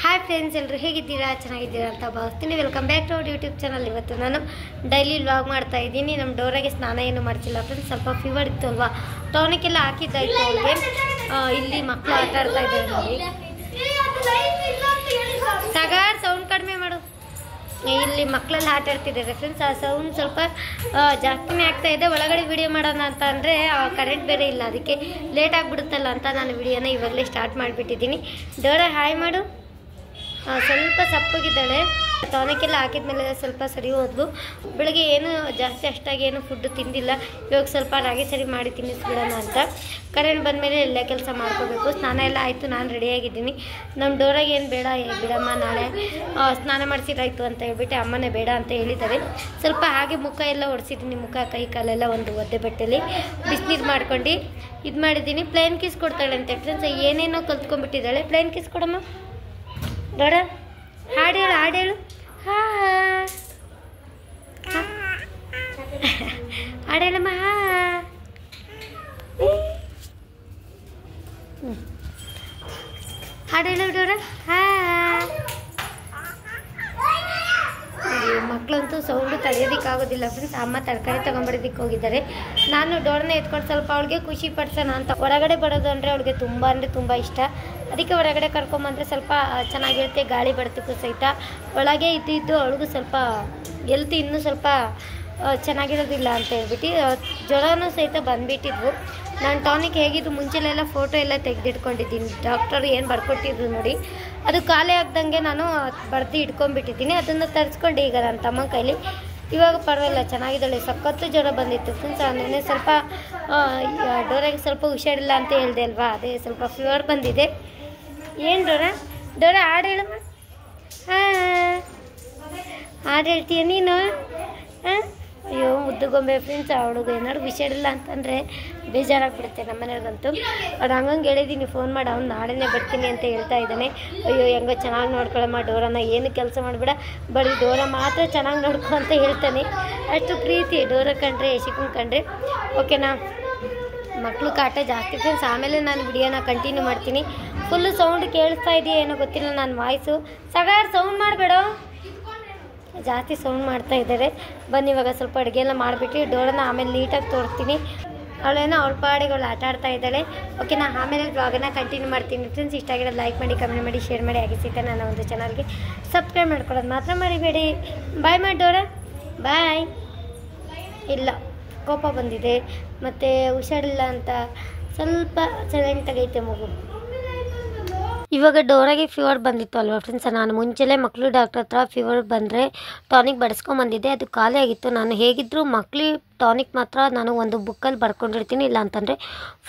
Hi friends, ಎಲ್ಲರೂ ಹೇಗಿದ್ದೀರಾ? ಚೆನ್ನಾಗಿದ್ದೀರಾ ಅಂತ ಭಾವಿಸ್ತೀನಿ. Welcome back to our YouTube channel. ಇವತ್ತು ನಾನು ಡೈಲಿ ವ್ಲಾಗ್ ಮಾಡ್ತಾ ಇದ್ದೀನಿ. ನಮ್ಮ ಡೋರಾಗೆ ಸ್ನಾನ ಏನು ಮಾಡ್ತಿಲ್ಲ ಫ್ರೆಂಡ್ಸ್. ಸ್ವಲ್ಪ ಫೀವರ್ ಇತ್ತು ಅಲ್ವಾ, ಟಾನಿಕ್ ಎಲ್ಲ ಹಾಕಿದ್ದಾಯಿತು ಅವಳಿಗೆ. ಇಲ್ಲಿ ಮಕ್ಕಳು ಆಟ ಆಡ್ತಾ ಇದ್ದಾರೆ ನೋಡಿ. ಸಗಾರ್ ಸೌಂಡ್ ಕಡಿಮೆ ಮಾಡು. ಇಲ್ಲಿ ಮಕ್ಕಳೆಲ್ಲ ಆಟ ಆಡ್ತಿದ್ದಾರೆ ಫ್ರೆಂಡ್ಸ್. ಆ ಸೌಂಡ್ ಸ್ವಲ್ಪ ಜಾಸ್ತಿನೇ ಆಗ್ತಾ ಇದೆ. ಒಳಗಡೆ ವಿಡಿಯೋ ಮಾಡೋಣ ಅಂತ ಅಂದರೆ ಕರೆಂಟ್ ಬೇರೆ ಇಲ್ಲ, ಅದಕ್ಕೆ ಲೇಟ್ ಆಗಿಬಿಡುತ್ತಲ್ಲ ಅಂತ ನಾನು ವಿಡಿಯೋನ ಇವಾಗಲೇ ಸ್ಟಾರ್ಟ್ ಮಾಡಿಬಿಟ್ಟಿದ್ದೀನಿ. ಡೋರಾ ಹಾಯ್ ಮಾಡು. ಸ್ವಲ್ಪ ಸಪ್ಪಗಿದ್ದಾಳೆ. ಟಾನಿಕ್ ಎಲ್ಲ ಹಾಕಿದ್ಮೇಲೆ ಸ್ವಲ್ಪ ಸರಿ ಹೋದ್ಲು. ಬೆಳಗ್ಗೆ ಏನು ಜಾಸ್ತಿ ಅಷ್ಟಾಗಿ ಏನು ಫುಡ್ ತಿಂದಿಲ್ಲ. ಇವಾಗ ಸ್ವಲ್ಪ ರಾಗಿ ಸರಿ ಮಾಡಿ ತಿನ್ನಿಸ್ಬಿಡೋಣ ಅಂತ. ಕರೆಂಟ್ ಬಂದಮೇಲೆ ಎಲ್ಲ ಕೆಲಸ ಮಾಡ್ಕೋಬೇಕು. ಸ್ನಾನ ಎಲ್ಲ ಆಯಿತು, ನಾನು ರೆಡಿಯಾಗಿದ್ದೀನಿ. ನಮ್ಮ ಡೋರಾಗೆ ಏನು ಬೇಡ ಬಿಡಮ್ಮ, ನಾಳೆ ಸ್ನಾನ ಮಾಡಿಸಿದ್ರಾಯ್ತು ಅಂತ ಹೇಳ್ಬಿಟ್ಟು ಅಮ್ಮನೇ ಬೇಡ ಅಂತ ಹೇಳಿದ್ದಾರೆ. ಸ್ವಲ್ಪ ಹಾಗೆ ಮುಖ ಎಲ್ಲ ಒರೆಸಿದ್ದೀನಿ. ಮುಖ ಕೈ ಕಾಲೆಲ್ಲ ಒಂದು ಒದ್ದೆ ಬಟ್ಟೆಯಲ್ಲಿ ಬಿಸಿನೀರು ಮಾಡ್ಕೊಂಡು ಇದು ಮಾಡಿದ್ದೀನಿ. ಪ್ಲೇನ್ ಕಿಸ್ ಕೊಡ್ತಾಳೆ ಅಂತ ಫ್ರೆಂಡ್ಸ್. ಏನೇನೋ ಕಲ್ತ್ಕೊಂಡ್ಬಿಟ್ಟಿದ್ದಾಳೆ. ಪ್ಲೇನ್ ಕಿಸ್ ಕೊಡಮ್ಮ ಡೋರಾ. ಹಾಡೇಳು ಹಾಡೇಳು. ಹಾಡೇಳಮ್ಮ. ಹಾಡೇಳು ಡೋರಾ. ಮಕ್ಕಳಂತೂ ಸೌಂಡು ತಡೆಯೋದಕ್ಕಾಗೋದಿಲ್ಲ ಫ್ರೆಂಡ್ಸ್. ಅಮ್ಮ ತರಕಾರಿ ತೊಗೊಂಬರೋದಕ್ಕೆ ಹೋಗಿದ್ದಾರೆ. ನಾನು ಡೋರನ್ನ ಎತ್ಕೊಂಡು ಸ್ವಲ್ಪ ಅವಳಿಗೆ ಖುಷಿ ಪಡಿಸೋಣ ಅಂತ. ಹೊರಗಡೆ ಬರೋದು ಅಂದರೆ ಅವಳಿಗೆ ತುಂಬ ಇಷ್ಟ. ಅದಕ್ಕೆ ಹೊರಗಡೆ ಕರ್ಕೊಂಬಂದರೆ ಸ್ವಲ್ಪ ಚೆನ್ನಾಗಿರುತ್ತೆ. ಗಾಳಿ ಬಡತಕ್ಕೂ ಸಹಿತ ಒಳಗೆ ಇದ್ದು ಅವಳಿಗೂ ಸ್ವಲ್ಪ ಎಲ್ತ್ ಇನ್ನೂ ಸ್ವಲ್ಪ ಚೆನ್ನಾಗಿರೋದಿಲ್ಲ ಅಂತ ಹೇಳ್ಬಿಟ್ಟು ಜ್ವರನೂ ಸಹಿತ ಬಂದುಬಿಟ್ಟಿದ್ವು. ನಾನು ಟಾನಿಕ್ ಹೇಗಿದ್ದು ಮುಂಚೆಲೆಲ್ಲ ಫೋಟೋ ಎಲ್ಲ ತೆಗೆದಿಟ್ಕೊಂಡಿದ್ದೀನಿ. ಡಾಕ್ಟರು ಏನು ಬರ್ಕೊಟ್ಟಿದ್ರು ನೋಡಿ, ಅದು ಖಾಲಿ ಆಗ್ದಂಗೆ ನಾನು ಬರೆದು ಇಟ್ಕೊಂಡ್ಬಿಟ್ಟಿದ್ದೀನಿ. ಅದನ್ನು ತರಿಸ್ಕೊಂಡು ಈಗ ನನ್ನ ತಮ್ಮ ಕೈಲಿ ಇವಾಗ ಪರವಾಗಿಲ್ಲ, ಚೆನ್ನಾಗಿದ್ದಾಳೆ. ಸಖತ್ತು ಜ್ವರ ಬಂದಿತ್ತು ಫ್ರೆಂಡ್ಸ್. ನೆನ್ನೆ ಸ್ವಲ್ಪ ಡೋರಾಗೆ ಸ್ವಲ್ಪ ಹುಷಾರಿಲ್ಲ ಅಂತ ಹೇಳಿದೆ ಅಲ್ವಾ, ಅದೇ ಸ್ವಲ್ಪ ಫೀವರ್ ಬಂದಿದೆ. ಏನು ಡೋರಾ ಹಾಡು ಹೇಳಮ್ಮ. ಹಾಡು ಹೇಳ್ತೀಯ ನೀನು? ಅಯ್ಯೋ ಮುದ್ದುಗೊಂಬೆ ಫ್ರೆಂಡ್ಸ್. ಅವಳಿಗೆ ಏನಾದ್ರು ಹುಷಾರಿಲ್ಲ ಅಂತಂದರೆ ಬೇಜಾರಾಗ್ಬಿಡುತ್ತೆ ನಮ್ಮ ಮನೆಯವ್ರಿಗಂತೂ. ಅವ್ರು ಹಂಗಂಗೆ ಹೇಳಿದ್ದೀನಿ ಫೋನ್ ಮಾಡಿ, ಅವ್ನು ನಾಳೆನೇ ಬರ್ತೀನಿ ಅಂತ ಹೇಳ್ತಾ ಇದ್ದಾನೆ. ಅಯ್ಯೋ ಹೆಂಗೋ ಚೆನ್ನಾಗಿ ನೋಡ್ಕೊಳ್ಳಮ್ಮ ಡೋರಾನ, ಏನು ಕೆಲಸ ಮಾಡಿಬಿಡ, ಬರೀ ಡೋರಾ ಮಾತ್ರ ಚೆನ್ನಾಗಿ ನೋಡ್ಕೊ ಅಂತ ಹೇಳ್ತಾನೆ. ಅಷ್ಟು ಪ್ರೀತಿ ಡೋರಾ ಕಂಡ್ರೆ, ಯಶಿಕನ್ ಕಂಡ್ರೆ. ಓಕೆನಾ? ಮಕ್ಕಳು ಕಾಟ ಜಾಸ್ತಿ ಫ್ರೆಂಡ್ಸ್. ಆಮೇಲೆ ನಾನು ವಿಡಿಯೋನ ಕಂಟಿನ್ಯೂ ಮಾಡ್ತೀನಿ. ಫುಲ್ಲು ಸೌಂಡ್ ಕೇಳಿಸ್ತಾ ಇದೆಯಾ ಏನೋ ಗೊತ್ತಿಲ್ಲ ನನ್ನ ವಾಯ್ಸು. ಸಗಾರ್ ಸೌಂಡ್ ಮಾಡಬೇಡ, ಜಾಸ್ತಿ ಸೌಂಡ್ ಮಾಡ್ತಾ ಇದ್ದಾರೆ. ಬನ್ನಿ ಇವಾಗ ಸ್ವಲ್ಪ ಅಡುಗೆ ಎಲ್ಲ ಮಾಡಿಬಿಟ್ಟು ಡೋರನ್ನ ಆಮೇಲೆ ನೀಟಾಗಿ ತೋರಿಸ್ತೀನಿ. ಅವಳೇನೋ ಅವಳ ಪಾಡಿಗಳು ಆಟ ಆಡ್ತಾ ಇದ್ದಾಳೆ. ಓಕೆ, ನಾನು ಆಮೇಲೆ ಬ್ಲಾಗನ್ನ ಕಂಟಿನ್ಯೂ ಮಾಡ್ತೀನಿ ಫ್ರೆಂಡ್ಸ್. ಇಷ್ಟ ಆಗಿರೋದು ಲೈಕ್ ಮಾಡಿ, ಕಮೆಂಟ್ ಮಾಡಿ, ಶೇರ್ ಮಾಡಿ. ಹಾಗೆ ಸಹಿತ ನನ್ನ ಒಂದು ಚಾನಲ್ಗೆ ಸಬ್ಸ್ಕ್ರೈಬ್ ಮಾಡ್ಕೊಳ್ಳೋದು ಮಾತ್ರ ಮರಿಬೇಡಿ. ಬಾಯ್ ಮಾಡಿ ಡೋರಾ, ಬಾಯ್. ಇಲ್ಲ ಕೋಪ ಬಂದಿದೆ ಮತ್ತು ಹುಷಾರಿಲ್ಲ ಅಂತ ಸ್ವಲ್ಪ ಸೈಲೆಂಟಾಗೈತೆ ಮಗು. ಇವಾಗ ಡೋರಾಗೆ ಫೀವರ್ ಬಂದಿತ್ತು ಅಲ್ವಾ ಫ್ರೆಂಡ್ಸ್. ನಾನು ಮುಂಚೆಲೇ ಮಕ್ಕಳು ಡಾಕ್ಟರ್ ಹತ್ರ ಫೀವರ್ ಬಂದರೆ ಟಾನಿಕ್ ಬಡಿಸ್ಕೊಂಬಂದಿದ್ದೆ. ಅದು ಖಾಲಿ ಆಗಿತ್ತು. ನಾನು ಹೇಗಿದ್ದರೂ ಮಕ್ಕಳು ಟಾನಿಕ್ ಮಾತ್ರ ನಾನು ಒಂದು ಬುಕ್ಕಲ್ಲಿ ಬರ್ಕೊಂಡಿರ್ತೀನಿ, ಇಲ್ಲ ಅಂತಂದರೆ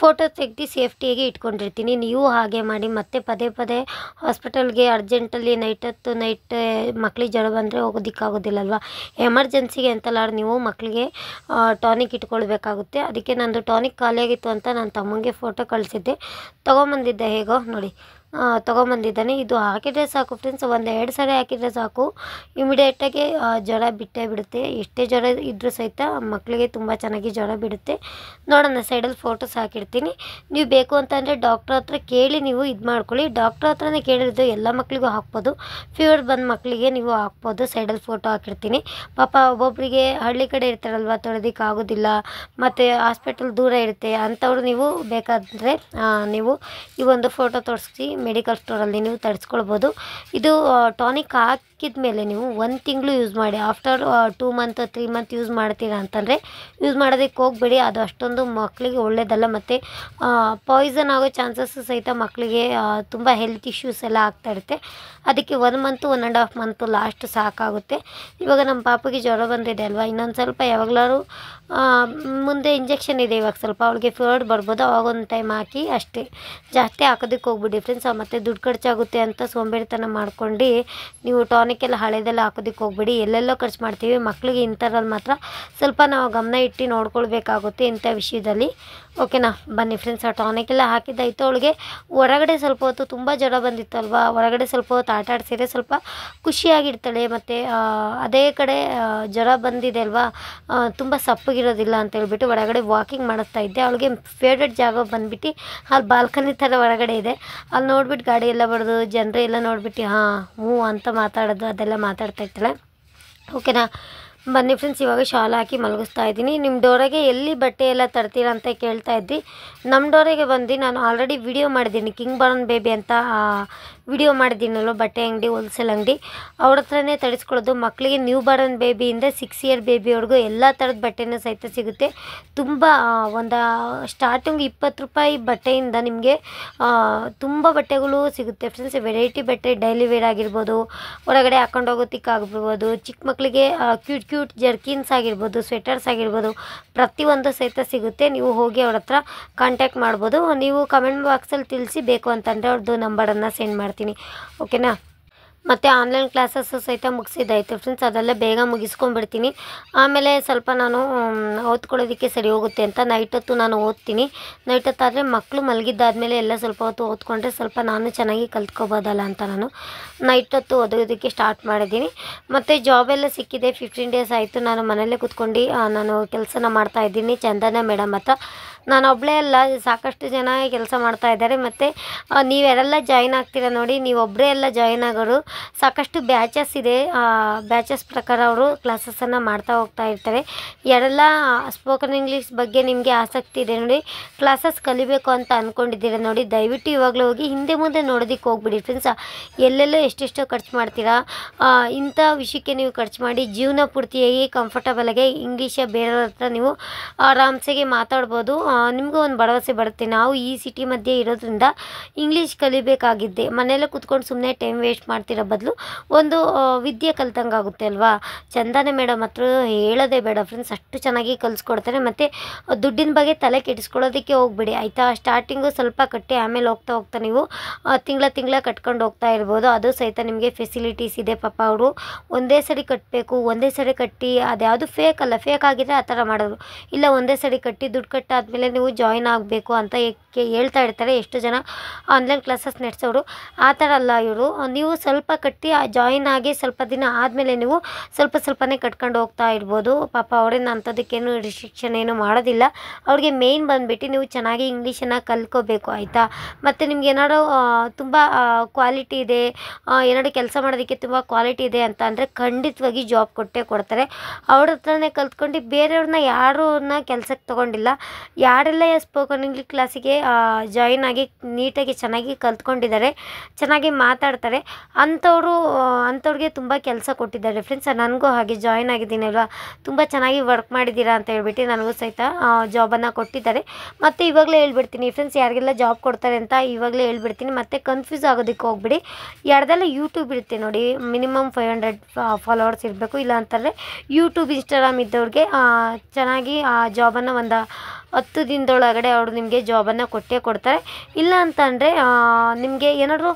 ಫೋಟೋ ತೆಗೆದು ಸೇಫ್ಟಿಯಾಗಿ ಇಟ್ಕೊಂಡಿರ್ತೀನಿ. ನೀವು ಹಾಗೆ ಮಾಡಿ. ಮತ್ತೆ ಪದೇ ಹಾಸ್ಪಿಟಲ್ಗೆ ಅರ್ಜೆಂಟಲ್ಲಿ ನೈಟ್ ಮಕ್ಕಳಿಗೆ ಜ್ವರ ಬಂದರೆ ಹೋಗೋದಕ್ಕಾಗೋದಿಲ್ಲಲ್ವ. ಎಮರ್ಜೆನ್ಸಿಗೆ ಅಂತಲ್ಲ ನೀವು ಮಕ್ಕಳಿಗೆ ಟಾನಿಕ್ ಇಟ್ಕೊಳ್ಬೇಕಾಗುತ್ತೆ. ಅದಕ್ಕೆ ನಂದು ಟಾನಿಕ್ ಖಾಲಿಯಾಗಿತ್ತು ಅಂತ ನನ್ನ ತಮ್ಮಂಗೆ ಫೋಟೋ ಕಳಿಸಿದ್ದೆ. ತೊಗೊಂಬಂದಿದ್ದೆ, ಹೇಗೋ ನೋಡಿ ತೊಗೊಂಬಂದಿದ್ದಾನೆ. ಇದು ಹಾಕಿದರೆ ಸಾಕು ಫ್ರೆಂಡ್ಸ್, 1-2 ಸಾರಿ ಹಾಕಿದರೆ ಸಾಕು, ಇಮಿಡಿಯೇಟಾಗಿ ಜ್ವರ ಬಿಟ್ಟೇ ಬಿಡುತ್ತೆ. ಎಷ್ಟೇ ಜ್ವರ ಇದ್ದರೂ ಸಹಿತ ಮಕ್ಕಳಿಗೆ ತುಂಬ ಚೆನ್ನಾಗಿ ಜ್ವರ ಬಿಡುತ್ತೆ. ನೋಡೋಣ, ಸೈಡಲ್ಲಿ ಫೋಟೋಸ್ ಹಾಕಿರ್ತೀನಿ. ನೀವು ಬೇಕು ಅಂತಂದರೆ ಡಾಕ್ಟ್ರ್ ಹತ್ರ ಕೇಳಿ ನೀವು ಇದು ಮಾಡ್ಕೊಳ್ಳಿ. ಡಾಕ್ಟ್ರ್ ಹತ್ರನೇ ಕೇಳಿದ್ದು ಎಲ್ಲ ಮಕ್ಕಳಿಗೂ ಹಾಕ್ಬೋದು. ಫೀವರ್ ಬಂದ ಮಕ್ಕಳಿಗೆ ನೀವು ಹಾಕ್ಬೋದು. ಸೈಡಲ್ಲಿ ಫೋಟೋ ಹಾಕಿರ್ತೀನಿ. ಪಾಪ ಒಬ್ಬೊಬ್ಬರಿಗೆ ಹಳ್ಳಿ ಕಡೆ ಇರ್ತಾರಲ್ವ, ತೊಳೆದಕ್ಕೆ ಆಗೋದಿಲ್ಲ, ಮತ್ತು ಹಾಸ್ಪಿಟಲ್ ದೂರ ಇರುತ್ತೆ. ಅಂಥವ್ರು ನೀವು ಬೇಕಾದರೆ ನೀವು ಈ ಒಂದು ಫೋಟೋ ತೋರಿಸಿ ಮೆಡಿಕಲ್ ಸ್ಟೋರಲ್ಲಿ ನೀವು ತರಿಸ್ಕೊಳ್ಬೋದು. ಇದು ಟಾನಿಕ್ ಹಾಕಿದ ಮೇಲೆ ನೀವು 1 ತಿಂಗಳು ಯೂಸ್ ಮಾಡಿ. ಆಫ್ಟರ್ 2 ಮಂತ್ 3 ಮಂತ್ ಯೂಸ್ ಮಾಡ್ತೀರಾ ಅಂತಂದರೆ ಯೂಸ್ ಮಾಡೋದಕ್ಕೆ ಹೋಗಬೇಡಿ. ಅದು ಅಷ್ಟೊಂದು ಮಕ್ಕಳಿಗೆ ಒಳ್ಳೆಯದಲ್ಲ. ಮತ್ತು ಪಾಯ್ಸನ್ ಆಗೋ ಚಾನ್ಸಸ್ಸು ಸಹಿತ ಮಕ್ಕಳಿಗೆ ತುಂಬ ಹೆಲ್ತ್ ಇಶ್ಯೂಸ್ ಎಲ್ಲ ಆಗ್ತಾ ಇರುತ್ತೆ. ಅದಕ್ಕೆ 1 ಮಂತು 1.5 ಮಂತು ಲಾಸ್ಟ್ ಸಾಕಾಗುತ್ತೆ. ಇವಾಗ ನಮ್ಮ ಪಾಪಗೆ ಜ್ವರ ಬಂದಿದೆ ಅಲ್ವಾ, ಇನ್ನೊಂದು ಸ್ವಲ್ಪ ಯಾವಾಗಲಾದ್ರು ಮುಂದೆ ಇಂಜೆಕ್ಷನ್ ಇದೆ. ಇವಾಗ ಸ್ವಲ್ಪ ಅವಳಿಗೆ ಫೀವರ್ ಬರ್ಬೋದು, ಅವಾಗ ಒಂದು ಟೈಮ್ ಹಾಕಿ ಅಷ್ಟೇ. ಜಾಸ್ತಿ ಹಾಕೋದಕ್ಕೆ ಹೋಗ್ಬಿಡಿ ಫ್ರೆಂಡ್ಸ್. ಮತ್ತು ದುಡ್ಡು ಖರ್ಚಾಗುತ್ತೆ ಅಂತ ಸೋಂಬೇರಿತನ ಮಾಡ್ಕೊಂಡು ನೀವು ಟಾನಿಕ್ ಎಲ್ಲ ಹಳೇದೆಲ್ಲ ಹಾಕೋದಕ್ಕೆ ಹೋಗ್ಬೇಡಿ. ಎಲ್ಲೆಲ್ಲೋ ಖರ್ಚು ಮಾಡ್ತೀವಿ. ಮಕ್ಕಳಿಗೆ ಇಂಥದ್ರಲ್ಲಿ ಮಾತ್ರ ಸ್ವಲ್ಪ ನಾವು ಗಮನ ಇಟ್ಟು ನೋಡ್ಕೊಳ್ಬೇಕಾಗುತ್ತೆ ಇಂಥ ವಿಷಯದಲ್ಲಿ. ಓಕೆನಾ? ಬನ್ನಿ ಫ್ರೆಂಡ್ಸ್, ಆ ಟಾನಿಕ್ ಎಲ್ಲ ಹಾಕಿದ್ದಾಯಿತು. ಅವಳಿಗೆ ಹೊರಗಡೆ ಸ್ವಲ್ಪ ಹೊತ್ತು ತುಂಬ ಜ್ವರ ಬಂದಿತ್ತು ಅಲ್ವಾ, ಹೊರಗಡೆ ಸ್ವಲ್ಪ ಹೊತ್ತು ಆಟ ಆಡಿಸಿದ್ರೆ ಸ್ವಲ್ಪ ಖುಷಿಯಾಗಿರ್ತಾಳೆ. ಮತ್ತು ಅದೇ ಕಡೆ ಜ್ವರ ಬಂದಿದೆ ಅಲ್ವಾ, ತುಂಬ ಸಪ್ಪಗಿರೋದಿಲ್ಲ ಅಂತ ಹೇಳ್ಬಿಟ್ಟು ಹೊರಗಡೆ ವಾಕಿಂಗ್ ಮಾಡಿಸ್ತಾ ಇದ್ದೆ. ಅವಳಿಗೆ ಫೇವ್ರೆಟ್ ಜಾಗ ಬಂದುಬಿಟ್ಟು ಅಲ್ಲಿ ಬಾಲ್ಕನಿ ಥರ ಹೊರಗಡೆ ಇದೆ, ಅಲ್ಲಿ ನೋಡ್ಬಿಟ್ಟು ಗಾಡಿ ಎಲ್ಲ ಬರೋದು, ಜನರು ಎಲ್ಲ ನೋಡ್ಬಿಟ್ಟು ಹಾಂ ಹ್ಞೂ ಅಂತ ಮಾತಾಡೋದು, ಅದೆಲ್ಲ ಮಾತಾಡ್ತಾ ಇರ್ತಾಳೆ. ಓಕೆನಾ. ಬನ್ನಿ ಫ್ರೆಂಡ್ಸ್, ಇವಾಗ ಶಾಲ್ ಹಾಕಿ ಮಲಗಿಸ್ತಾ ಇದ್ದೀನಿ. ನಿಮ್ಮ ಡೋರಾಗೆ ಎಲ್ಲಿ ಬಟ್ಟೆ ಎಲ್ಲ ತರ್ತೀರಾ ಅಂತ ಕೇಳ್ತಾ ಇದ್ರಿ. ನಮ್ಮ ಡೋರಿಗೆ ಬಂದು ನಾನು ಆಲ್ರೆಡಿ ವಿಡಿಯೋ ಮಾಡಿದ್ದೀನಿ, ಕಿಂಗ್ ಬಾರ್ನ್ ಬೇಬಿ ಅಂತ ವಿಡಿಯೋ ಮಾಡಿದ್ದೀನಲ್ವ, ಬಟ್ಟೆ ಅಂಗಡಿ, ಹೋಲ್ಸೇಲ್ ಅಂಗಡಿ, ಅವ್ರ ಹತ್ರನೇ ತರಿಸ್ಕೊಳ್ಳೋದು. ಮಕ್ಕಳಿಗೆ ನ್ಯೂ ಬಾರ್ನ್ ಬೇಬಿಯಿಂದ 6 ಇಯರ್ ಬೇಬಿವರೆಗೂ ಎಲ್ಲ ಥರದ ಬಟ್ಟೆನೂ ಸಹಿತ ಸಿಗುತ್ತೆ. ತುಂಬ ಒಂದು ಸ್ಟಾರ್ಟಿಂಗ್ 20 ರೂಪಾಯಿ ಬಟ್ಟೆಯಿಂದ ನಿಮಗೆ ತುಂಬ ಬಟ್ಟೆಗಳು ಸಿಗುತ್ತೆ ಫ್ರೆಂಡ್ಸ್. ವೆರೈಟಿ ಬಟ್ಟೆ, ಡೈಲಿ ವೇರ್ ಆಗಿರ್ಬೋದು, ಹೊರಗಡೆ ಹಾಕೊಂಡು ಹೋಗೋದಕ್ಕೆ ಆಗಿರ್ಬೋದು, ಚಿಕ್ಕ ಮಕ್ಕಳಿಗೆ ಕ್ಯೂಟ್ ಜರ್ಕಿನ್ಸ್ ಆಗಿರ್ಬೋದು, ಸ್ವೆಟರ್ಸ್ ಆಗಿರ್ಬೋದು, ಪ್ರತಿಯೊಂದು ಸಹಿತ ಸಿಗುತ್ತೆ. ನೀವು ಹೋಗಿ ಅವ್ರ ಹತ್ರ ಕಾಂಟ್ಯಾಕ್ಟ್ ಮಾಡ್ಬೋದು. ನೀವು ಕಮೆಂಟ್ ಬಾಕ್ಸಲ್ಲಿ ತಿಳಿಸಿ, ಬೇಕು ಅಂತಂದರೆ ಅವ್ರದ್ದು ನಂಬರನ್ನು ಸೆಂಡ್ ಮಾಡ್ತೀನಿ. ಓಕೆನಾ. ಮತ್ತು ಆನ್ಲೈನ್ ಕ್ಲಾಸಸ್ಸು ಸಹಿತ ಮುಗಿಸಿದ್ದಾಯಿತು ಫ್ರೆಂಡ್ಸ್. ಅದೆಲ್ಲ ಬೇಗ ಮುಗಿಸ್ಕೊಂಡ್ಬಿಡ್ತೀನಿ. ಆಮೇಲೆ ಸ್ವಲ್ಪ ನಾನು ಓದ್ಕೊಳ್ಳೋದಕ್ಕೆ ಸರಿ ಹೋಗುತ್ತೆ ಅಂತ ನೈಟ್ ಹೊತ್ತು ನಾನು ಓದ್ತೀನಿ. ನೈಟ್ ಹೊತ್ತಾದರೆ ಮಕ್ಕಳು ಮಲಗಿದ್ದಾದಮೇಲೆ ಎಲ್ಲ ಸ್ವಲ್ಪ ಹೊತ್ತು ಓದ್ಕೊಂಡ್ರೆ ಸ್ವಲ್ಪ ನಾನು ಚೆನ್ನಾಗಿ ಕಲ್ತ್ಕೋಬೋದಲ್ಲ ಅಂತ ನಾನು ನೈಟ್ ಹೊತ್ತು ಓದೋದಕ್ಕೆ ಸ್ಟಾರ್ಟ್ ಮಾಡಿದ್ದೀನಿ. ಮತ್ತು ಜಾಬೆಲ್ಲ ಸಿಕ್ಕಿದೆ. 15 ಡೇಸ್ ಆಯಿತು ನಾನು ಮನೆಯಲ್ಲೇ ಕೂತ್ಕೊಂಡು ನಾನು ಕೆಲಸನ ಮಾಡ್ತಾಯಿದ್ದೀನಿ ಚಂದನ ಮೇಡಮ್ ಹತ್ರ. ನಾನು ಒಬ್ಬಳೇ ಅಲ್ಲ, ಸಾಕಷ್ಟು ಜನ ಕೆಲಸ ಮಾಡ್ತಾ ಇದ್ದಾರೆ. ಮತ್ತು ನೀವೆಲ್ಲ ಜಾಯಿನ್ ಆಗ್ತೀರಾ ನೋಡಿ, ನೀವೊಬ್ಬರೇ ಎಲ್ಲ ಜಾಯಿನ್ ಆಗೋರು. ಸಾಕಷ್ಟು ಬ್ಯಾಚಸ್ ಇದೆ. ಬ್ಯಾಚಸ್ ಪ್ರಕಾರ ಅವರು ಕ್ಲಾಸಸ್ಸನ್ನು ಮಾಡ್ತಾ ಹೋಗ್ತಾ ಇರ್ತಾರೆ. ಯಾರೆಲ್ಲ ಸ್ಪೋಕನ್ ಇಂಗ್ಲೀಷ್ ಬಗ್ಗೆ ನಿಮಗೆ ಆಸಕ್ತಿ ಇದೆ ನೋಡಿ, ಕ್ಲಾಸಸ್ ಕಲಿಬೇಕು ಅಂತ ಅಂದ್ಕೊಂಡಿದ್ದೀರಾ ನೋಡಿ, ದಯವಿಟ್ಟು ಇವಾಗಲೂ ಹೋಗಿ ಹಿಂದೆ ಮುಂದೆ ನೋಡೋದಕ್ಕೆ ಹೋಗ್ಬಿಡಿ ಫ್ರೆಂಡ್ಸ್. ಎಲ್ಲೆಲ್ಲೋ ಎಷ್ಟೆಷ್ಟೋ ಖರ್ಚು ಮಾಡ್ತೀರಾ. ಇಂಥ ವಿಷಯಕ್ಕೆ ನೀವು ಖರ್ಚು ಮಾಡಿ ಜೀವನ ಪೂರ್ತಿಯಾಗಿ ಕಂಫರ್ಟಬಲಾಗಿ ಇಂಗ್ಲೀಷ ಬೇರೆಯವ್ರ ಹತ್ರ ನೀವು ಆರಾಮ್ಸೆಗೆ ಮಾತಾಡ್ಬೋದು. ನಿಮಗೂ ಒಂದು ಭರವಸೆ ಬರುತ್ತೆ, ನಾವು ಈ ಸಿಟಿ ಮಧ್ಯೆ ಇರೋದ್ರಿಂದ ಇಂಗ್ಲೀಷ್ ಕಲಿಬೇಕಾಗಿದ್ದೆ, ಮನೆಯಲ್ಲೇ ಕೂತ್ಕೊಂಡು ಸುಮ್ಮನೆ ಟೈಮ್ ವೇಸ್ಟ್ ಮಾಡ್ತಿರೋ ಬದಲು ಒಂದು ವಿದ್ಯೆ ಕಲ್ತಂಗೆ ಆಗುತ್ತೆ ಅಲ್ವಾ. ಚಂದನ ಮೇಡಮ್ ಹತ್ರ ಹೇಳೋದೇ ಬೇಡ ಫ್ರೆಂಡ್ಸ್, ಅಷ್ಟು ಚೆನ್ನಾಗಿ ಕಲಿಸ್ಕೊಡ್ತಾರೆ. ಮತ್ತು ದುಡ್ಡಿನ ಬಗ್ಗೆ ತಲೆ ಕೆಡಿಸ್ಕೊಳ್ಳೋದಕ್ಕೆ ಹೋಗ್ಬೇಡಿ ಆಯಿತಾ. ಸ್ಟಾರ್ಟಿಂಗು ಸ್ವಲ್ಪ ಕಟ್ಟಿ ಆಮೇಲೆ ಹೋಗ್ತಾ ಹೋಗ್ತಾ ನೀವು ತಿಂಗಳ ಕಟ್ಕೊಂಡು ಹೋಗ್ತಾ ಇರ್ಬೋದು. ಅದು ಸಹಿತ ನಿಮಗೆ ಫೆಸಿಲಿಟೀಸ್ ಇದೆ. ಪಾಪ ಅವರು ಒಂದೇ ಸರಿ ಕಟ್ಟಬೇಕು, ಒಂದೇ ಸರಿ ಕಟ್ಟಿ, ಅದ್ಯಾವುದು ಫೇಕ್ ಅಲ್ಲ, ಫೇಕ್ ಆಗಿದ್ರೆ ಆ ಥರ ಮಾಡೋರು ಇಲ್ಲ, ಒಂದೇ ಸರಿ ಕಟ್ಟಿ ದುಡ್ಡು ಕಟ್ಟಾದಮೇಲೆ ನೀವು ಜಾಯಿನ್ ಆಗಬೇಕು ಅಂತ ಹೇಳ್ತಾ ಇರ್ತಾರೆ ಎಷ್ಟು ಜನ ಆನ್ಲೈನ್ ಕ್ಲಾಸಸ್ ನಡೆಸೋರು. ಆ ಥರ ಅಲ್ಲ ಇವರು. ನೀವು ಸ್ವಲ್ಪ ಕಟ್ಟಿ ಜಾಯಿನ್ ಆಗಿ ಸ್ವಲ್ಪ ದಿನ ಆದಮೇಲೆ ನೀವು ಸ್ವಲ್ಪನೇ ಕಟ್ಕೊಂಡು ಹೋಗ್ತಾ ಇರ್ಬೋದು. ಪಾಪ ಅವರೇನು ಅಂಥದಕ್ಕೇನು ರಿಸ್ಟ್ರಿಕ್ಷನ್ ಏನು ಮಾಡೋದಿಲ್ಲ. ಅವ್ರಿಗೆ ಮೇಯ್ನ್ ಬಂದುಬಿಟ್ಟು ನೀವು ಚೆನ್ನಾಗಿ ಇಂಗ್ಲೀಷನ್ನು ಕಲ್ತ್ಕೋಬೇಕು ಆಯಿತಾ. ಮತ್ತು ನಿಮ್ಗೆ ಏನಾದ್ರು ತುಂಬ ಕ್ವಾಲಿಟಿ ಇದೆ, ಏನಾದ್ರು ಕೆಲಸ ಮಾಡೋದಕ್ಕೆ ತುಂಬ ಕ್ವಾಲಿಟಿ ಇದೆ ಅಂತ ಅಂದರೆ ಖಂಡಿತವಾಗಿ ಜಾಬ್ ಕೊಟ್ಟೇ ಕೊಡ್ತಾರೆ. ಅವ್ರ ಹತ್ರನೇ ಕಲ್ತ್ಕೊಂಡು ಬೇರೆಯವ್ರನ್ನ ಯಾರನ್ನ ಕೆಲಸಕ್ಕೆ ತೊಗೊಂಡಿಲ್ಲ. ಯಾರೆಲ್ಲ ಸ್ಪೋಕನ್ ಇಂಗ್ಲೀಷ್ ಕ್ಲಾಸಿಗೆ ಜಾಯಿನ್ ಆಗಿ ನೀಟಾಗಿ ಚೆನ್ನಾಗಿ ಕಲ್ತ್ಕೊಂಡಿದ್ದಾರೆ, ಚೆನ್ನಾಗಿ ಮಾತಾಡ್ತಾರೆ, ಅಂಥವ್ರಿಗೆ ತುಂಬ ಕೆಲಸ ಕೊಟ್ಟಿದ್ದಾರೆ ಫ್ರೆಂಡ್ಸ್. ನನಗೂ ಹಾಗೆ ಜಾಯಿನ್ ಆಗಿದ್ದೀನಲ್ವ, ತುಂಬ ಚೆನ್ನಾಗಿ ವರ್ಕ್ ಮಾಡಿದ್ದೀರಾ ಅಂತ ಹೇಳ್ಬಿಟ್ಟು ನನಗೂ ಸಹಿತ ಜಾಬನ್ನು ಕೊಟ್ಟಿದ್ದಾರೆ. ಮತ್ತು ಇವಾಗಲೇ ಹೇಳ್ಬಿಡ್ತೀನಿ ಫ್ರೆಂಡ್ಸ್, ಯಾರಿಗೆಲ್ಲ ಜಾಬ್ ಕೊಡ್ತಾರೆ ಅಂತ ಇವಾಗಲೇ ಹೇಳ್ಬಿಡ್ತೀನಿ. ಮತ್ತು ಕನ್ಫ್ಯೂಸ್ ಆಗೋದಕ್ಕೆ ಹೋಗ್ಬಿಡಿ. ಯಾರ್ದೆಲ್ಲ ಯೂಟ್ಯೂಬ್ ಇರುತ್ತೆ ನೋಡಿ, ಮಿನಿಮಮ್ 500 ಫಾಲೋವರ್ಸ್ ಇರಬೇಕು. ಇಲ್ಲ ಅಂತಂದರೆ ಯೂಟ್ಯೂಬ್ ಇನ್ಸ್ಟಾಗ್ರಾಮ್ ಇದ್ದವ್ರಿಗೆ ಚೆನ್ನಾಗಿ ಆ ಜಾಬನ್ನು ಒಂದು 10 ದಿನದೊಳಗಡೆ ಅವರು ನಿಮಗೆ ಜಾಬನ್ನು ಕೊಟ್ಟೇ ಕೊಡ್ತಾರೆ. ಇಲ್ಲ ಅಂತಂದರೆ ನಿಮಗೆ ಏನಾದರೂ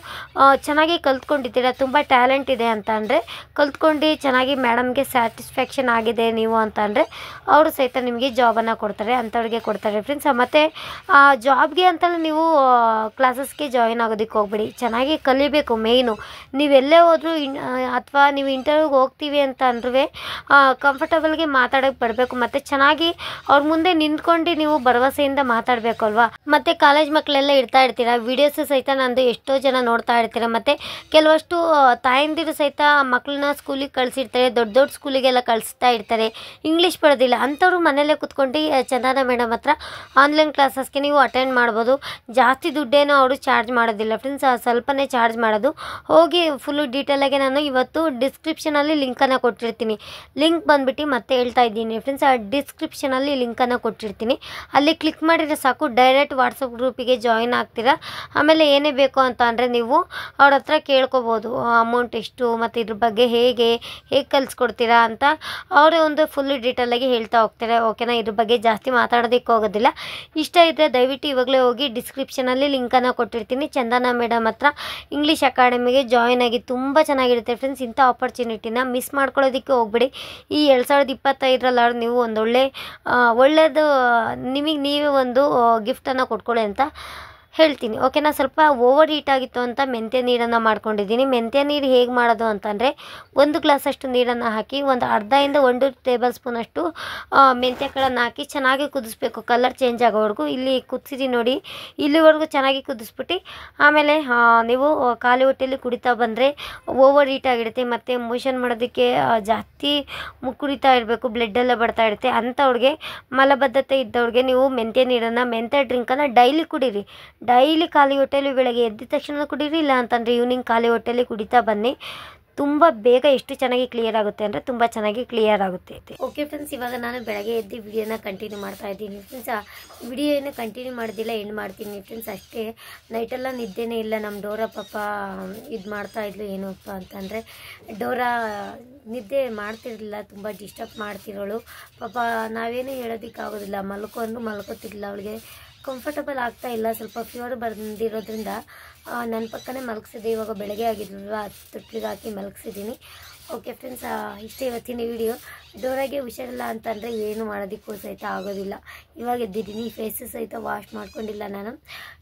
ಚೆನ್ನಾಗಿ ಕಲ್ತ್ಕೊಂಡಿದ್ದೀರಾ, ತುಂಬ ಟ್ಯಾಲೆಂಟ್ ಇದೆ ಅಂತ ಅಂದರೆ ಕಲ್ತ್ಕೊಂಡು ಚೆನ್ನಾಗಿ ಮೇಡಮ್ಗೆ ಸ್ಯಾಟಿಸ್ಫ್ಯಾಕ್ಷನ್ ಆಗಿದೆ ನೀವು ಅಂತ ಅಂದರೆ ಅವರು ಸಹಿತ ನಿಮಗೆ ಜಾಬನ್ನು ಕೊಡ್ತಾರೆ, ಅಂಥವ್ರಿಗೆ ಕೊಡ್ತಾರೆ ಫ್ರೆಂಡ್ಸ್. ಮತ್ತು ಜಾಬ್ಗೆ ಅಂತಲೇ ನೀವು ಕ್ಲಾಸಸ್ಗೆ ಜಾಯಿನ್ ಆಗೋದಕ್ಕೆ ಹೋಗ್ಬೇಡಿ, ಚೆನ್ನಾಗಿ ಕಲಿಬೇಕು ಮೇಯ್ನು. ನೀವೆಲ್ಲೇ ಹೋದರೂ ಅಥವಾ ನೀವು ಇಂಟರ್ವ್ಯೂಗೆ ಹೋಗ್ತೀವಿ ಅಂತ ಅಂದ್ರೂ ಕಂಫರ್ಟಬಲ್ಗೆ ಮಾತಾಡೋಕ್ಕೆ ಬರಬೇಕು. ಮತ್ತು ಚೆನ್ನಾಗಿ ಅವ್ರ ಮುಂದೆ ನಿಂತ್ಕೊಂಡು ನೀವು ಭರವಸೆಯಿಂದ ಮಾತಾಡಬೇಕು ಅಲ್ವಾ. ಮತ್ತು ಕಾಲೇಜ್ ಮಕ್ಕಳೆಲ್ಲ ಇರ್ತೀರಾ, ವೀಡಿಯೋಸು ಸಹಿತ ನಂದು ಎಷ್ಟೋ ಜನ ನೋಡ್ತಾ ಇರ್ತೀರ. ಮತ್ತು ಕೆಲವಷ್ಟು ತಾಯಂದಿರು ಸಹಿತ ಮಕ್ಕಳನ್ನ ಸ್ಕೂಲಿಗೆ ಕಳಿಸಿರ್ತಾರೆ, ದೊಡ್ಡ ಸ್ಕೂಲಿಗೆಲ್ಲ ಕಳಿಸ್ತಾ ಇರ್ತಾರೆ, ಇಂಗ್ಲೀಷ್ ಬರೋದಿಲ್ಲ. ಅಂಥವ್ರು ಮನೆಯಲ್ಲೇ ಕೂತ್ಕೊಂಡು ಚಂದನ ಮೇಡಮ್ ಹತ್ರ ಆನ್ಲೈನ್ ಕ್ಲಾಸಸ್ಗೆ ನೀವು ಅಟೆಂಡ್ ಮಾಡ್ಬೋದು. ಜಾಸ್ತಿ ದುಡ್ಡೇನೋ ಅವರು ಚಾರ್ಜ್ ಮಾಡೋದಿಲ್ಲ ಫ್ರೆಂಡ್ಸ್, ಸ್ವಲ್ಪನೇ ಚಾರ್ಜ್ ಮಾಡೋದು. ಹೋಗಿ ಫುಲ್ಲು ಡೀಟೇಲಾಗಿ ನಾನು ಇವತ್ತು ಡಿಸ್ಕ್ರಿಪ್ಷನಲ್ಲಿ ಲಿಂಕನ್ನು ಕೊಟ್ಟಿರ್ತೀನಿ. ಲಿಂಕ್ ಬಂದುಬಿಟ್ಟು ಮತ್ತೆ ಹೇಳ್ತಾ ಇದ್ದೀನಿ ಫ್ರೆಂಡ್ಸ್, ಆ ಡಿಸ್ಕ್ರಿಪ್ಷನಲ್ಲಿ ಲಿಂಕನ್ನು ಕೊಟ್ಟಿರ್ತೀನಿ. ಅಲ್ಲಿ ಕ್ಲಿಕ್ ಮಾಡಿದರೆ ಸಾಕು, ಡೈರೆಕ್ಟ್ ವಾಟ್ಸಪ್ ಗ್ರೂಪಿಗೆ ಜಾಯಿನ್ ಆಗ್ತೀರಾ. ಆಮೇಲೆ ಏನೇ ಬೇಕು ಅಂತ ಅಂದರೆ ನೀವು ಅವ್ರ ಹತ್ರ ಕೇಳ್ಕೊಬೋದು, ಅಮೌಂಟ್ ಎಷ್ಟು ಮತ್ತು ಇದ್ರ ಬಗ್ಗೆ ಹೇಗೆ ಕಲಿಸ್ಕೊಡ್ತೀರಾ ಅಂತ ಅವರೇ ಒಂದು ಫುಲ್ ಡೀಟೇಲಾಗಿ ಹೇಳ್ತಾ ಹೋಗ್ತಾರೆ. ಓಕೆನಾ. ಇದ್ರ ಬಗ್ಗೆ ಜಾಸ್ತಿ ಮಾತಾಡೋದಕ್ಕೆ ಹೋಗೋದಿಲ್ಲ. ಇಷ್ಟ ಇದ್ದರೆ ದಯವಿಟ್ಟು ಇವಾಗಲೇ ಹೋಗಿ ಡಿಸ್ಕ್ರಿಪ್ಷನಲ್ಲಿ ಲಿಂಕನ್ನು ಕೊಟ್ಟಿರ್ತೀನಿ. ಚಂದನ ಮೇಡಮ್ ಹತ್ರ ಇಂಗ್ಲೀಷ್ ಅಕಾಡೆಮಿಗೆ ಜಾಯಿನ್ ಆಗಿ ತುಂಬ ಚೆನ್ನಾಗಿರುತ್ತೆ ಫ್ರೆಂಡ್ಸ್. ಇಂಥ ಆಪರ್ಚುನಿಟಿನ ಮಿಸ್ ಮಾಡ್ಕೊಳ್ಳೋದಕ್ಕೆ ಹೋಗ್ಬೇಡಿ. ಈ 2025ರಲ್ಲಿ ನೀವು ಒಳ್ಳೆಯದು ನಿಮಗೆ ನೀವೇ ಒಂದು ಗಿಫ್ಟನ್ನು ಕೊಟ್ಕೊಳ್ಳಿ ಅಂತ ಹೇಳ್ತೀನಿ ಓಕೆನಾ. ಸ್ವಲ್ಪ ಓವರ್ ಹೀಟ್ ಆಗಿತ್ತು ಅಂತ ಮೆಂತ್ಯ ನೀರನ್ನು ಮಾಡ್ಕೊಂಡಿದ್ದೀನಿ. ಮೆಂತ್ಯ ನೀರು ಹೇಗೆ ಮಾಡೋದು ಅಂತಂದರೆ 1 ಗ್ಲಾಸಷ್ಟು ನೀರನ್ನು ಹಾಕಿ ಒಂದು ಅರ್ಧದಿಂದ 1 ಟೇಬಲ್ ಸ್ಪೂನಷ್ಟು ಮೆಂತ್ಯ ಕಾಳನ್ನು ಹಾಕಿ ಚೆನ್ನಾಗಿ ಕುದಿಸ್ಬೇಕು, ಕಲರ್ ಚೇಂಜ್ ಆಗೋವರೆಗೂ. ಇಲ್ಲಿ ಕುದಿಸಿದ್ದೀನಿ ನೋಡಿ, ಇಲ್ಲಿವರೆಗೂ ಚೆನ್ನಾಗಿ ಕುದಿಸ್ಬಿಟ್ಟು ಆಮೇಲೆ ನೀವು ಖಾಲಿ ಹೊಟ್ಟೆಯಲ್ಲಿ ಕುಡಿತಾ ಬಂದರೆ ಓವರ್ ಹೀಟ್ ಆಗಿರುತ್ತೆ ಮತ್ತು ಮೋಷನ್ ಮಾಡೋದಕ್ಕೆ ಜಾಸ್ತಿ ಕುಡಿತಾ ಇರಬೇಕು, ಬ್ಲಡ್ಡೆಲ್ಲ ಬರ್ತಾ ಇರುತ್ತೆ. ಅಂಥವ್ರಿಗೆ ಮಲಬದ್ಧತೆ ಇದ್ದವ್ರಿಗೆ ನೀವು ಮೆಂತ್ಯ ನೀರನ್ನು, ಮೆಂತ್ಯ ಡ್ರಿಂಕನ್ನು ಡೈಲಿ ಕುಡೀರಿ. ಡೈಲಿ ಖಾಲಿ ಹೊಟ್ಟೆಯಲ್ಲಿ ಬೆಳಗ್ಗೆ ಎದ್ದ ತಕ್ಷಣ ಕುಡೀರಿ, ಇಲ್ಲ ಅಂತಂದರೆ ಈವ್ನಿಂಗ್ ಖಾಲಿ ಹೊಟ್ಟೆಯಲ್ಲಿ ಕುಡಿತಾ ಬನ್ನಿ. ತುಂಬ ಬೇಗ ಎಷ್ಟು ಚೆನ್ನಾಗಿ ಕ್ಲಿಯರ್ ಆಗುತ್ತೆ ಅಂದರೆ ತುಂಬ ಚೆನ್ನಾಗಿ ಕ್ಲಿಯರ್ ಆಗುತ್ತೆ. ಓಕೆ ಫ್ರೆಂಡ್ಸ್, ಇವಾಗ ನಾನು ಬೆಳಗ್ಗೆ ಎದ್ದು ವಿಡಿಯೋನ ಕಂಟಿನ್ಯೂ ಮಾಡ್ತಾ ಇದ್ದೀನಿ ಫ್ರೆಂಡ್ಸ್. ವಿಡಿಯೋ ಏನು ಕಂಟಿನ್ಯೂ ಮಾಡೋದಿಲ್ಲ, ಎಂಡ್ ಮಾಡ್ತೀನಿ ಫ್ರೆಂಡ್ಸ್ ಅಷ್ಟೇ. ನೈಟೆಲ್ಲ ನಿದ್ದೆನೇ ಇಲ್ಲ. ನಮ್ಮ ಡೋರಾ ಪಾಪ ಇದು ಮಾಡ್ತಾಯಿದ್ಲು, ಏನಪ್ಪ ಅಂತಂದರೆ ಡೋರಾ ನಿದ್ದೆ ಮಾಡ್ತಿರಲಿಲ್ಲ, ತುಂಬ ಡಿಸ್ಟರ್ಬ್ ಮಾಡ್ತಿರೋಳು ಪಾಪ. ನಾವೇನು ಹೇಳೋದಕ್ಕಾಗೋದಿಲ್ಲ, ಮಲ್ಕೋತಿರ್ಲಿಲ್ಲ. ಅವಳಿಗೆ ಕಂಫರ್ಟಬಲ್ ಆಗ್ತಾ ಇಲ್ಲ, ಸ್ವಲ್ಪ ಫೀವರ್ ಬಂದಿರೋದ್ರಿಂದ ನನ್ನ ಪಕ್ಕನೇ ಮಲಗಿಸಿದೆ. ಇವಾಗ ಬೆಳಗ್ಗೆ ಆಗಿದ್ರಲ್ವ, ತೊಟ್ಟಿಗೆ ಹಾಕಿ ಮಲಗಿಸಿದ್ದೀನಿ. ಓಕೆ ಫ್ರೆಂಡ್ಸ್, ಇಷ್ಟೇ ಇವತ್ತಿನ ವಿಡಿಯೋ. ಡೋರಾಗೆ ಹುಷಾರಿಲ್ಲ ಅಂತಂದರೆ ಏನು ಮಾಡೋದಕ್ಕೂ ಸಹಿತ ಆಗೋದಿಲ್ಲ. ಇವಾಗ ಎದ್ದಿದ್ದೀನಿ, ಫೇಸು ಸಹಿತ ವಾಶ್ ಮಾಡ್ಕೊಂಡಿಲ್ಲ ನಾನು.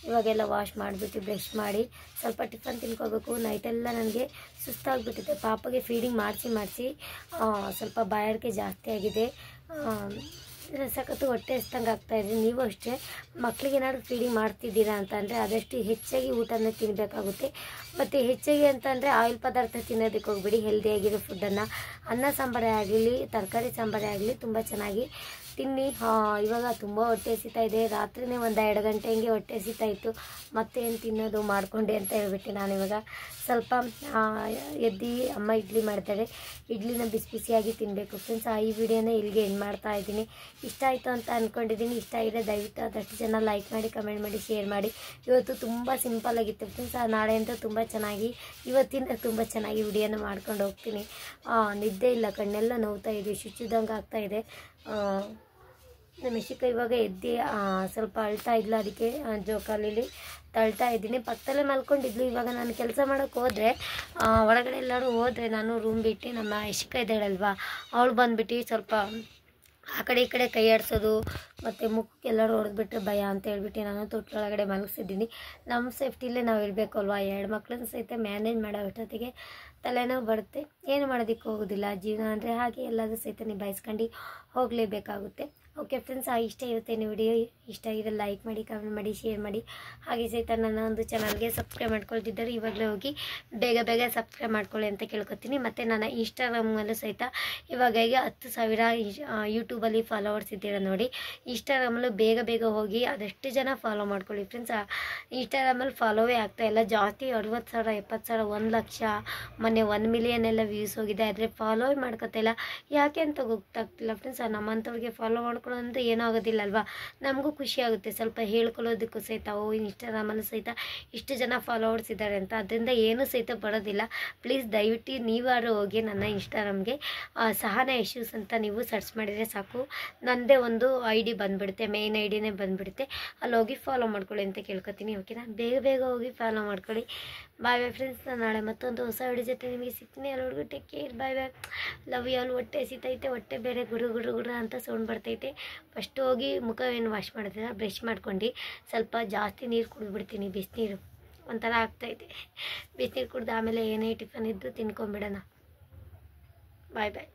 ಇವಾಗೆಲ್ಲ ವಾಶ್ ಮಾಡಿಬಿಟ್ಟು ಬ್ರಷ್ ಮಾಡಿ ಸ್ವಲ್ಪ ಟಿಫನ್ ತಿನ್ಕೋಬೇಕು. ನೈಟೆಲ್ಲ ನನಗೆ ಸುಸ್ತಾಗಿಬಿಟ್ಟಿದೆ, ಪಾಪಗೆ ಫೀಡಿಂಗ್ ಮಾಡಿಸಿ ಸ್ವಲ್ಪ ಬಾಯಾರಿಕೆ ಜಾಸ್ತಿ ಆಗಿದೆ. ಸಖತ್ತು ಹೊಟ್ಟೆ ಹಸ್ದಂಗೆ ಆಗ್ತಾಯಿದೆ. ನೀವು ಅಷ್ಟೇ ಮಕ್ಕಳಿಗೆ ಏನಾದ್ರು ಫೀಡಿಂಗ್ ಮಾಡ್ತಿದ್ದೀರಾ ಅಂತಂದರೆ ಆದಷ್ಟು ಹೆಚ್ಚಾಗಿ ಊಟನ ತಿನ್ನಬೇಕಾಗುತ್ತೆ. ಮತ್ತು ಹೆಚ್ಚಾಗಿ ಅಂತಂದರೆ ಆಯಿಲ್ ಪದಾರ್ಥ ತಿನ್ನೋದಕ್ಕೆ ಹೋಗ್ಬಿಡಿ. ಹೆಲ್ದಿಯಾಗಿರೋ ಫುಡ್ಡನ್ನು, ಅನ್ನ ಸಾಂಬಾರೇ ಆಗಲಿ, ತರಕಾರಿ ಸಾಂಬಾರೇ ಆಗಲಿ ತುಂಬ ಚೆನ್ನಾಗಿ ತಿನ್ನಿ. ಇವಾಗ ತುಂಬ ಹೊಟ್ಟೆ ಹಸಿತಾ ಇದೆ. ರಾತ್ರಿನೇ ಒಂದು 2 ಗಂಟೆ ಹಂಗೆ ಹೊಟ್ಟೆ ಹಸಿತಾ ಇತ್ತು. ಮತ್ತೇನು ತಿನ್ನೋದು ಮಾಡಿಕೊಂಡೆ ಅಂತ ಹೇಳ್ಬಿಟ್ಟು ನಾನಿವಾಗ ಸ್ವಲ್ಪ ಎದ್ದು ಅಮ್ಮ ಇಡ್ಲಿ ಮಾಡ್ತಾರೆ, ಇಡ್ಲಿನ ಬಿಸಿ ಬಿಸಿಯಾಗಿ ತಿನ್ನಬೇಕು ಫ್ರೆಂಡ್ಸ್. ಈ ವಿಡಿಯೋನ ಇಲ್ಲಿಗೆ ಎಂಡ್ ಮಾಡ್ತಾ ಇದ್ದೀನಿ. ಇಷ್ಟ ಆಯಿತು ಅಂತ ಅಂದ್ಕೊಂಡಿದ್ದೀನಿ. ಇಷ್ಟ ಇದೆ ದಯವಿಟ್ಟು ಆದಷ್ಟು ಜನ ಲೈಕ್ ಮಾಡಿ, ಕಮೆಂಟ್ ಮಾಡಿ, ಶೇರ್ ಮಾಡಿ. ಇವತ್ತು ತುಂಬ ಸಿಂಪಲ್ ಆಗಿತ್ತು ಫ್ರೆಂಡ್ಸ್. ನಾಳೆಯಿಂದ ತುಂಬ ಚೆನ್ನಾಗಿ, ಇವತ್ತಿಂದ ತುಂಬ ಚೆನ್ನಾಗಿ ವಿಡಿಯೋನ ಮಾಡ್ಕೊಂಡು ಹೋಗ್ತೀನಿ. ನಿದ್ದೆ ಇಲ್ಲ, ಕಣ್ಣೆಲ್ಲ ನೋವ್ತಾ ಇದೆ, ಶುಚಿದಂಗೆ ಆಗ್ತಾಯಿದೆ. ನಮ್ಮ ಮೆಷಿಕ ಇವಾಗ ಎದ್ದು ಸ್ವಲ್ಪ ಅಳ್ತಾ ಇದ್ಲು, ಅದಕ್ಕೆ ಜೋಕಾಲಿಲಿ ತಳ್ತಾ ಇದ್ದೀನಿ. ಪಕ್ಕದಲ್ಲೇ ಮಲ್ಕೊಂಡಿದ್ಲು. ಇವಾಗ ನಾನು ಕೆಲಸ ಮಾಡೋಕ್ಕೆ ಹೋದರೆ, ಒಳಗಡೆ ಎಲ್ಲರೂ ಹೋದರೆ, ನಾನು ರೂಮ್ ಬಿಟ್ಟು ನಮ್ಮ ಯಶಿಕ ಇದ್ದಾಳಲ್ವ, ಅವಳು ಬಂದುಬಿಟ್ಟು ಸ್ವಲ್ಪ ಆ ಕಡೆ ಈ ಕಡೆ ಕೈ ಆಡಿಸೋದು ಮತ್ತು ಮುಖಕ್ಕೆಲ್ಲರೂ ಹೊಡೆದ್ಬಿಟ್ರೆ ಭಯ ಅಂತ ಹೇಳ್ಬಿಟ್ಟು ನಾನು ತೊಟ್ಟೊಳಗಡೆ ಮಲಗಿಸಿದ್ದೀನಿ. ನಮ್ಮ ಸೇಫ್ಟಿಲೇ ನಾವು ಇರಬೇಕು ಅಲ್ವಾ. 2 ಮಕ್ಕಳನ್ನ ಸಹಿತ ಮ್ಯಾನೇಜ್ ಮಾಡೋ ಅಷ್ಟೊತ್ತಿಗೆ ತಲೆನೋವು ಬರುತ್ತೆ. ಏನು ಮಾಡೋದಕ್ಕೆ ಹೋಗೋದಿಲ್ಲ, ಜೀವನ ಅಂದರೆ ಹಾಗೆ ಎಲ್ಲದೂ ಸಹಿತ ನಿಭಾಯಿಸ್ಕೊಂಡು ಹೋಗಲೇಬೇಕಾಗುತ್ತೆ. ಓಕೆ ಫ್ರೆಂಡ್ಸ್, ಇಷ್ಟ ಇರುತ್ತೆ ವಿಡಿಯೋ. ಇಷ್ಟ ಇರೋ ಲೈಕ್ ಮಾಡಿ, ಕಮೆಂಟ್ ಮಾಡಿ, ಶೇರ್ ಮಾಡಿ. ಹಾಗೆ ಸಹಿತ ನನ್ನ ಒಂದು ಚಾನಲ್ಗೆ ಸಬ್ಸ್ಕ್ರೈಬ್ ಮಾಡ್ಕೊಳ್ತಿದ್ದಾರೆ ಇವಾಗಲೇ ಹೋಗಿ ಬೇಗ ಸಬ್ಸ್ಕ್ರೈಬ್ ಮಾಡ್ಕೊಳ್ಳಿ ಅಂತ ಕೇಳ್ಕೊತೀನಿ. ಮತ್ತು ನನ್ನ ಇನ್ಸ್ಟಾಗ್ರಾಮಲ್ಲೂ ಸಹಿತ ಇವಾಗ 10,000 ಯೂಟ್ಯೂಬಲ್ಲಿ ಫಾಲೋವರ್ಸ್ ಇದ್ದೀರ ನೋಡಿ. ಇನ್ಸ್ಟಾಗ್ರಾಮಲ್ಲೂ ಬೇಗ ಹೋಗಿ ಆದಷ್ಟು ಜನ ಫಾಲೋ ಮಾಡ್ಕೊಳ್ಳಿ ಫ್ರೆಂಡ್ಸ್. ಇನ್ಸ್ಟಾಗ್ರಾಮಲ್ಲಿ ಫಾಲೋವೇ ಆಗ್ತಾಯಿಲ್ಲ, ಜಾಸ್ತಿ 60,000 70,000 1 ಲಕ್ಷ, ಮೊನ್ನೆ 1 ಮಿಲಿಯನ್ ಎಲ್ಲ ವ್ಯೂಸ್ ಹೋಗಿದೆ. ಆದರೆ ಫಾಲೋವೇ ಮಾಡ್ಕೊತಾಯಿಲ್ಲ, ಯಾಕೆ ಅಂತ ಗೊತ್ತಾಗ್ತಿಲ್ಲ ಫ್ರೆಂಡ್ಸ್. ನಮ್ಮಂಥವ್ರಿಗೆ ಫಾಲೋ ಮಾಡ್ಕೊಳ್ಳೋದು ಏನೂ ಆಗೋದಿಲ್ಲ ಅಲ್ವಾ. ನಮಗೂ ಖುಷಿ ಆಗುತ್ತೆ ಸ್ವಲ್ಪ ಹೇಳ್ಕೊಳ್ಳೋದಕ್ಕೂ ಸಹಿತ. ಇನ್ಸ್ಟಾಗ್ರಾಮಲ್ಲೂ ಸಹಿತ ಇಷ್ಟು ಜನ ಫಾಲೋವರ್ಸ್ ಇದ್ದಾರೆ ಅಂತ, ಅದರಿಂದ ಏನೂ ಸಹಿತ ಬರೋದಿಲ್ಲ. ಪ್ಲೀಸ್ ದಯವಿಟ್ಟು ನೀವಾರು ಹೋಗಿ ನನ್ನ ಇನ್ಸ್ಟಾಗ್ರಾಮ್ಗೆ ಸಹನಾ ಇಶ್ಯೂಸ್ ಅಂತ ನೀವು ಸರ್ಚ್ ಮಾಡಿದರೆ ಸಾಕು, ನನ್ನದೇ ಒಂದು ID ಬಂದುಬಿಡುತ್ತೆ, ಮೇನ್ ಐಡಿನೇ ಬಂದುಬಿಡುತ್ತೆ. ಅಲ್ಲಿ ಹೋಗಿ ಫಾಲೋ ಮಾಡ್ಕೊಳ್ಳಿ ಅಂತ ಕೇಳ್ಕೊತೀನಿ. ಓಕೆನಾ, ಬೇಗ ಹೋಗಿ ಫಾಲೋ ಮಾಡ್ಕೊಳ್ಳಿ. ಬಾಯ್ ಫ್ರೆಂಡ್ಸ್, ನಾನು ನಾಳೆ ಮತ್ತೊಂದು ಹೊಸ ವಿಡಿಯೋ ಜೊತೆ ನಿಮಗೆ ಸಿಗ್ತೀನಿ. ಎಲ್ಲರಿಗೂ take care, bye. Love you all. ಹೊಟ್ಟೆ ಹಸಿತೈತೆ, ಹೊಟ್ಟೆ ಬೇರೆ ಗುರು ಅಂತ ಸೌಂಡ್ ಬರ್ತೈತೆ. ಫಸ್ಟ್ ಹೋಗಿ ಮುಖವೇನು ವಾಶ್ ಮಾಡೋದಿಲ್ಲ, ಬ್ರಷ್ ಮಾಡ್ಕೊಂಡು ಸ್ವಲ್ಪ ಜಾಸ್ತಿ ನೀರು ಕುಡಿದ್ಬಿಡ್ತೀನಿ, ಬಿಸಿನೀರು ಒಂಥರ ಆಗ್ತಾಯಿದೆ. ಬಿಸಿನೀರು ಕುಡ್ದು ಆಮೇಲೆ ಏನೇ ಟಿಫನ್ ಇದ್ದು ತಿನ್ಕೊಂಬಿಡೋಣ. ಬಾಯ್.